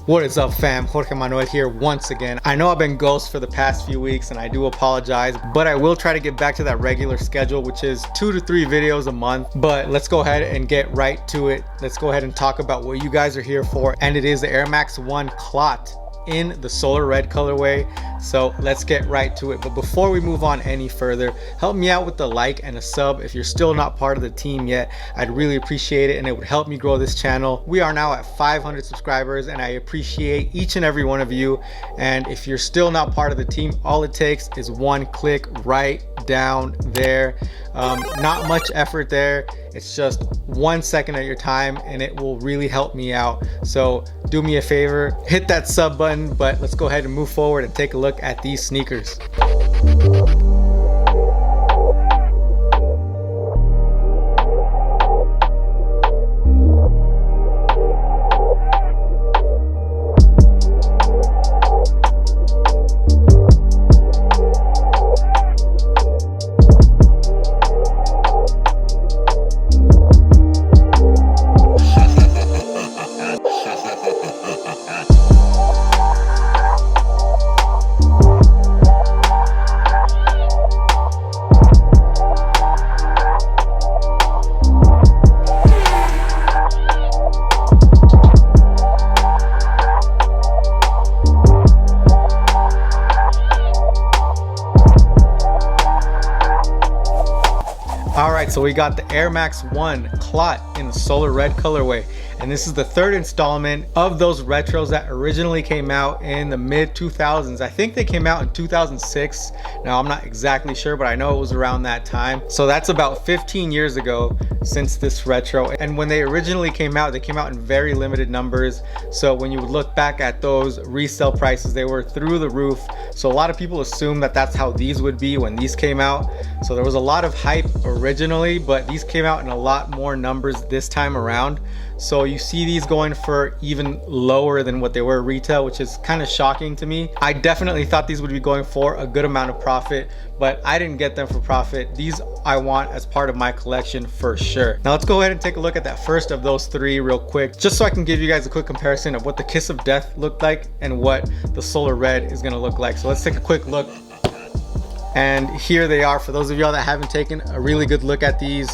What is up, fam? Jorge Manuel here once again. I know I've been ghost for the past few weeks and I do apologize, but I will try to get back to that regular schedule, which is 2 to 3 videos a month. But let's go ahead and get right to it. Let's go ahead and talk about what you guys are here for, and it is the Air Max 1 Clot in the Solar Red colorway. So let's get right to it. But before we move on any further, help me out with the like and a sub. If you're still not part of the team yet, I'd really appreciate it and it would help me grow this channel. We are now at 500 subscribers and I appreciate each and every one of you. And if you're still not part of the team, all it takes is one click right down there. Not much effort there. It's just 1 second of your time and it will really help me out. So do me a favor, hit that sub button. But let's go ahead and move forward and take a look at these sneakers. Alright, so we got the Air Max 1 Clot in the Solar Red colorway, and this is the third installment of those retros that originally came out in the mid 2000s. I think they came out in 2006. Now I'm not exactly sure, but I know it was around that time. So that's about 15 years ago since this retro. And when they originally came out, they came out in very limited numbers. So when you would look back at those resale prices, they were through the roof. So a lot of people assume that that's how these would be when these came out. So there was a lot of hype originally, but these came out in a lot more numbers this time around. So you see these going for even lower than what they were retail, which is kind of shocking to me. I definitely thought these would be going for a good amount of profit, but I didn't get them for profit. These I want as part of my collection for sure. Now let's go ahead and take a look at that first of those three real quick, just so I can give you guys a quick comparison of what the Kiss of Death looked like and what the Solar Red is gonna look like. So let's take a quick look. And here they are. For those of y'all that haven't taken a really good look at these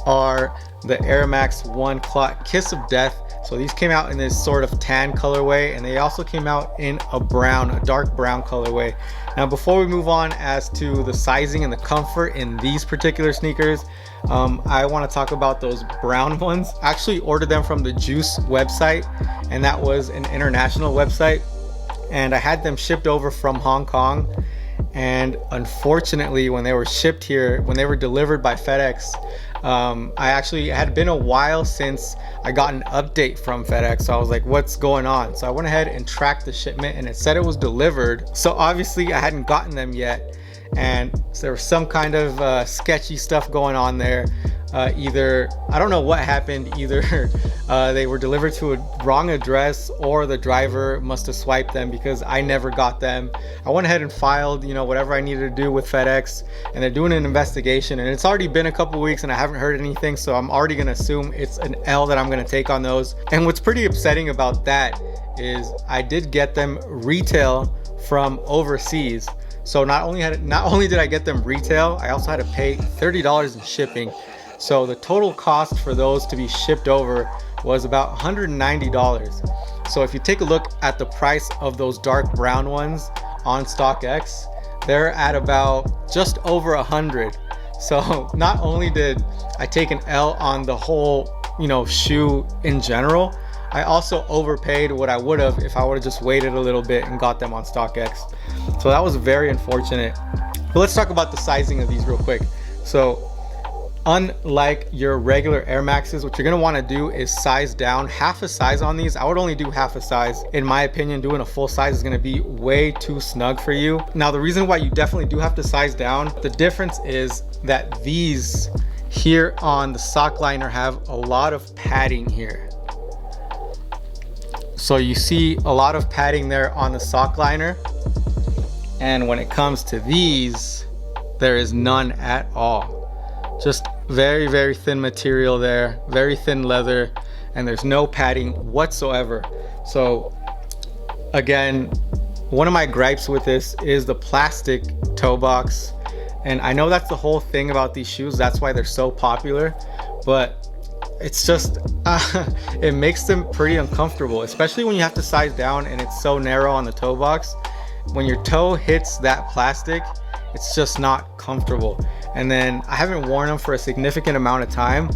are the Air Max 1 Clot Kiss of Death. So these came out in this sort of tan colorway, and they also came out in a dark brown colorway. Now before we move on as to the sizing and the comfort in these particular sneakers, I want to talk about those brown ones. I actually ordered them from the Juice website, and that was an international website, and I had them shipped over from Hong Kong. And unfortunately, when they were shipped here, when they were delivered by FedEx, I actually had been a while since I got an update from FedEx, so I was like, what's going on? So I went ahead and tracked the shipment, and it said it was delivered. So obviously I hadn't gotten them yet, and so there was some kind of sketchy stuff going on there. Either, I don't know what happened, either they were delivered to a wrong address, or the driver must have swiped them, because I never got them. I went ahead and filed, you know, whatever I needed to do with FedEx, and they're doing an investigation, and it's already been a couple weeks and I haven't heard anything, so I'm already gonna assume it's an L that I'm gonna take on those. And what's pretty upsetting about that is I did get them retail from overseas. So not only did I get them retail, I also had to pay $30 in shipping. So the total cost for those to be shipped over was about $190. So if you take a look at the price of those dark brown ones on StockX, they're at about just over 100. So not only did I take an L on the whole, you know, shoe in general, I also overpaid what I would have if I would have just waited a little bit and got them on StockX. So that was very unfortunate. But let's talk about the sizing of these real quick. So unlike your regular Air Maxes, what you're going to want to do is size down half a size on these. I would only do half a size. In my opinion, doing a full size is going to be way too snug for you. Now, the reason why you definitely do have to size down, the difference is that these here on the sock liner have a lot of padding here. So you see a lot of padding there on the sock liner. And when it comes to these, there is none at all. Just very, very thin material there, very thin leather, and there's no padding whatsoever. So again, one of my gripes with this is the plastic toe box. And I know that's the whole thing about these shoes. That's why they're so popular, but it's just, it makes them pretty uncomfortable, especially when you have to size down and it's so narrow on the toe box. When your toe hits that plastic, it's just not comfortable. And then I haven't worn them for a significant amount of time.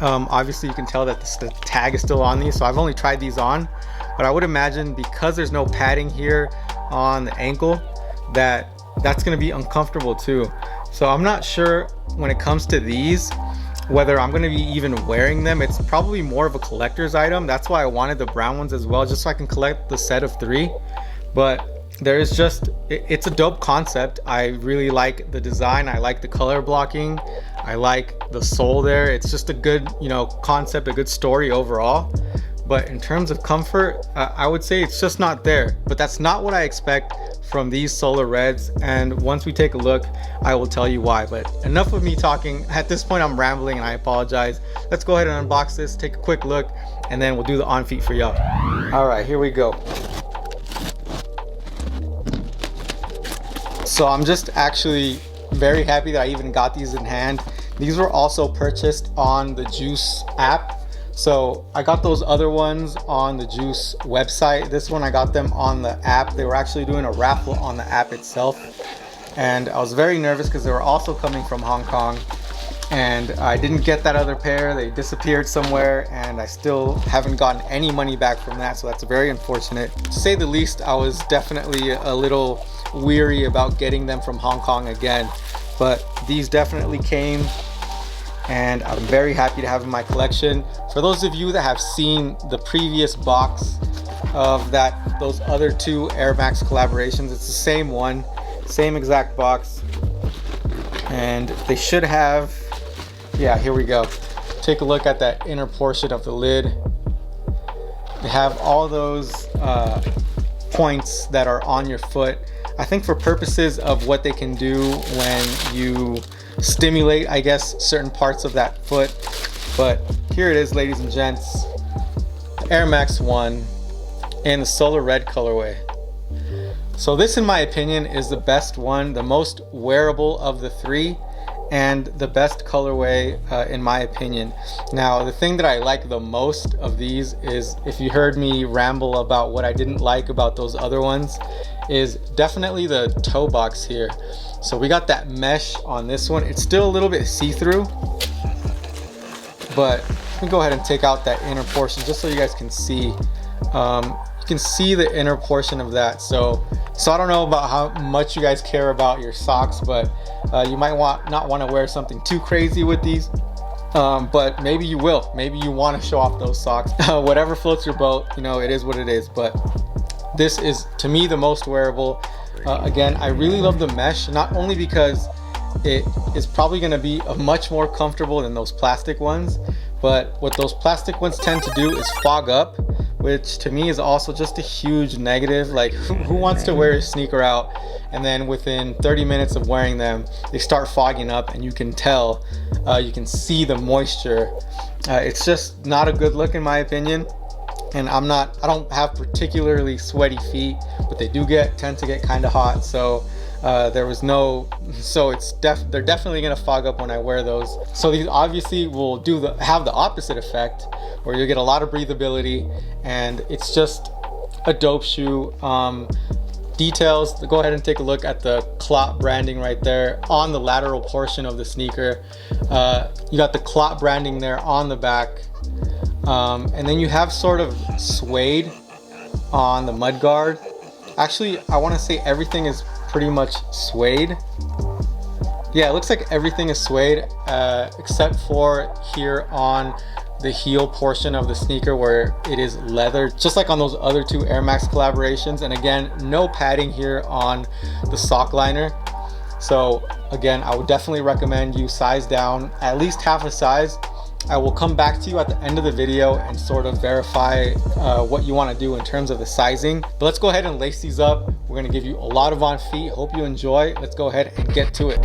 Obviously you can tell that the tag is still on these, so I've only tried these on, but I would imagine because there's no padding here on the ankle, that's going to be uncomfortable too. So I'm not sure when it comes to these whether I'm going to be even wearing them. It's probably more of a collector's item. That's why I wanted the brown ones as well, just so I can collect the set of 3. But there is just, it's a dope concept. I really like the design. I like the color blocking. I like the sole there. It's just a good, you know, concept, a good story overall. But in terms of comfort, I would say it's just not there. But that's not what I expect from these Solar Reds. And once we take a look, I will tell you why. But enough of me talking. At this point, I'm rambling and I apologize. Let's go ahead and unbox this, take a quick look, and then we'll do the on feet for y'all. All right, here we go. So I'm just actually very happy that I even got these in hand. These were also purchased on the Juice app. So I got those other ones on the Juice website. This one I got them on the app. They were actually doing a raffle on the app itself. And I was very nervous because they were also coming from Hong Kong. And I didn't get that other pair. They disappeared somewhere and I still haven't gotten any money back from that. So that's very unfortunate. To say the least, I was definitely a little weary about getting them from Hong Kong again. But these definitely came, and I'm very happy to have in my collection. For those of you that have seen the previous box of those other 2 Air Max collaborations, it's the same one, same exact box, and they should have, yeah, here we go. Take a look at that inner portion of the lid. They have all those points that are on your foot. I think for purposes of what they can do when you stimulate, I guess, certain parts of that foot. But here it is, ladies and gents, Air Max 1 in the Solar Red colorway. So this, in my opinion, is the best one, the most wearable of the 3, and the best colorway in my opinion. Now, the thing that I like the most of these is, if you heard me ramble about what I didn't like about those other ones, is definitely the toe box here. So we got that mesh on this one. It's still a little bit see-through, but let me go ahead and take out that inner portion just so you guys can see. You can see the inner portion of that. So I don't know about how much you guys care about your socks, but you might not want to wear something too crazy with these. But maybe you will. Maybe you want to show off those socks. Whatever floats your boat, you know, it is what it is. But this is, to me, the most wearable. Again, I really love the mesh, not only because it is probably going to be much more comfortable than those plastic ones, but what those plastic ones tend to do is fog up, which to me is also just a huge negative. Like, who wants to wear a sneaker out and then within 30 minutes of wearing them they start fogging up, and you can tell, you can see the moisture. It's just not a good look in my opinion. And I don't have particularly sweaty feet, but they do tend to get kind of hot. So they're definitely gonna fog up when I wear those. So these obviously will have the opposite effect, where you get a lot of breathability, and it's just a dope shoe. Details, go ahead and take a look at the Clot branding right there on the lateral portion of the sneaker. You got the Clot branding there on the back. And then you have sort of suede on the mud guard. Actually, I want to say everything is pretty much suede. Yeah, it looks like everything is suede, except for here on the heel portion of the sneaker where it is leather, just like on those other two Air Max collaborations. And again, no padding here on the sock liner. So again, I would definitely recommend you size down at least half a size. I will come back to you at the end of the video and sort of verify what you want to do in terms of the sizing. But let's go ahead and lace these up. We're going to give you a lot of on feet. Hope you enjoy. Let's go ahead and get to it.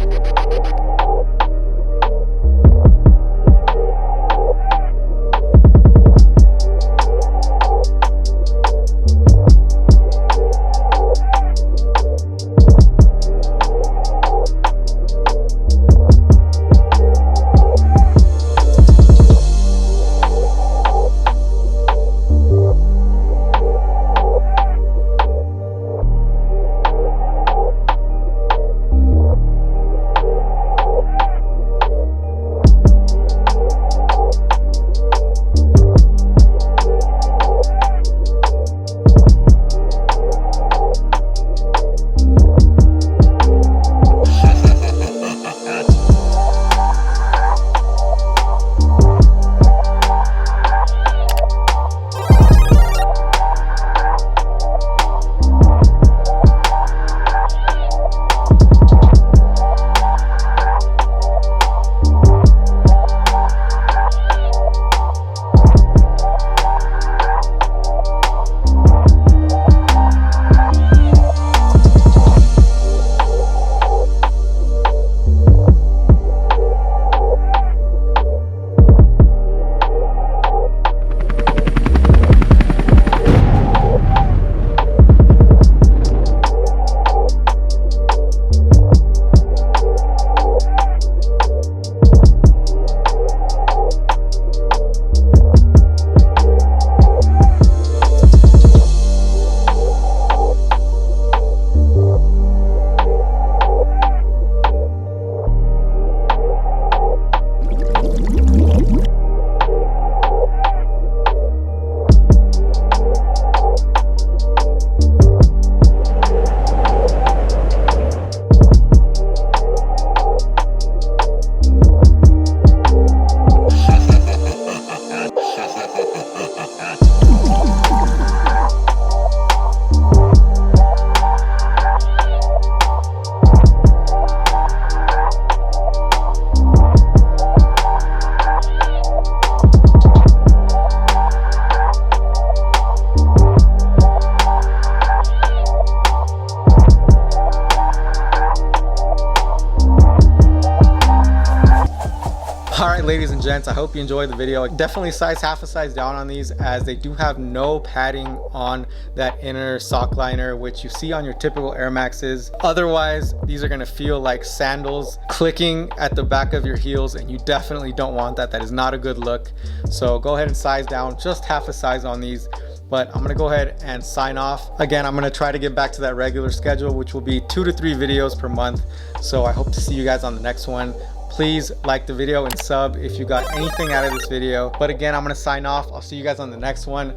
Alright ladies and gents, I hope you enjoyed the video. Definitely size half a size down on these, as they do have no padding on that inner sock liner, which you see on your typical Air Maxes. Otherwise, these are going to feel like sandals clicking at the back of your heels, and you definitely don't want that. That is not a good look. So go ahead and size down just half a size on these. But I'm gonna go ahead and sign off. Again, I'm gonna try to get back to that regular schedule, which will be 2 to 3 videos per month. So I hope to see you guys on the next one. Please like the video and sub if you got anything out of this video. But again, I'm gonna sign off. I'll see you guys on the next one.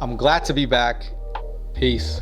I'm glad to be back. Peace.